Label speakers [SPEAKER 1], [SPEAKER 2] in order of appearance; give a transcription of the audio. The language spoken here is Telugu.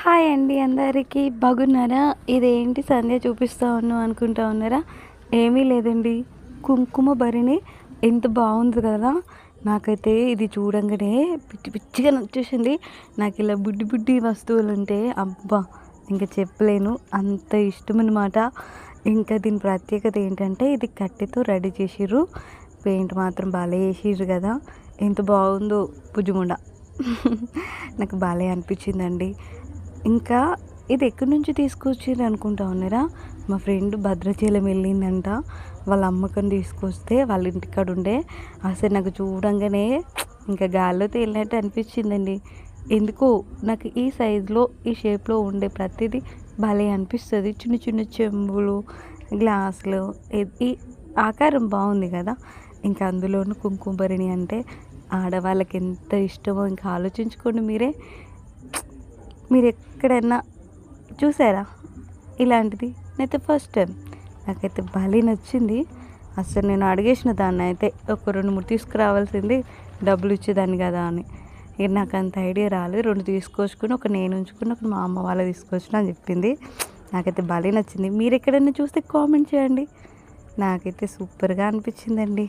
[SPEAKER 1] హాయ్ అండి అందరికీ బాగున్నారా? ఇదేంటి సంధ్య చూపిస్తా ఉన్నావు అనుకుంటా ఉన్నారా? ఏమీ లేదండి, కుంకుమ భరిణి. ఎంత బాగుంది కదా! నాకైతే ఇది చూడంగానే పిచ్చి పిచ్చిగా నచ్చేసింది. నాకు ఇలా బుడ్డి బుడ్డి వస్తువులు ఉంటే అబ్బా ఇంకా చెప్పలేను, అంత ఇష్టం అనమాట. ఇంకా దీని ప్రత్యేకత ఏంటంటే ఇది కట్టెతో రెడీ చేసిర్రు. పెయింట్ మాత్రం భలే వేసిర్రు కదా! ఎంత బాగుందో భుజముండ. నాకు భలే అనిపించిందండి. ఇంకా ఇది ఎక్కడి నుంచి తీసుకొచ్చిర్రు అనుకుంటా ఉన్నారా? మా ఫ్రెండ్ భద్రాచలం వెళ్ళిందంట, వాళ్ళ అమ్మకని తీసుకొస్తే వాళ్ళ ఇంటికాడ ఉండే. అసలు నాకు చూడంగానే ఇంకా గాల్లో తేలినట్టు అనిపించిందండి. ఎందుకో నాకు ఈ సైజులో ఈ షేప్లో ఉండే ప్రతిదీ భలే అనిపిస్తుంది. చిన్న చిన్న చెంబులు, గ్లాసులు, ఈ ఆకారం బాగుంది కదా! ఇంకా అందులోనూ కుంకుమ భరిణి అంటే ఆడవాళ్ళకి ఎంత ఇష్టమో ఇంకా ఆలోచించుకోండి మీరే. మీరు ఎక్కడైనా చూసారా ఇలాంటిది? నేనైతే ఫస్ట్ టైం. నాకైతే భలే నచ్చింది. అసలు నేను అడిగేసిన దాన్ని అయితే ఒక 2, 3 తీసుకురావాల్సింది, డబ్బులు ఇచ్చేదాన్ని కదా అని. ఇక నాకు అంత ఐడియా రాలేదు. 2 తీసుకొచ్చుకుని ఒక నేను ఉంచుకుని ఒక మా అమ్మ వాళ్ళ తీసుకొచ్చిన అని చెప్పింది. నాకైతే భలే నచ్చింది. మీరు ఎక్కడైనా చూస్తే కామెంట్ చేయండి. నాకైతే సూపర్గా అనిపించిందండి.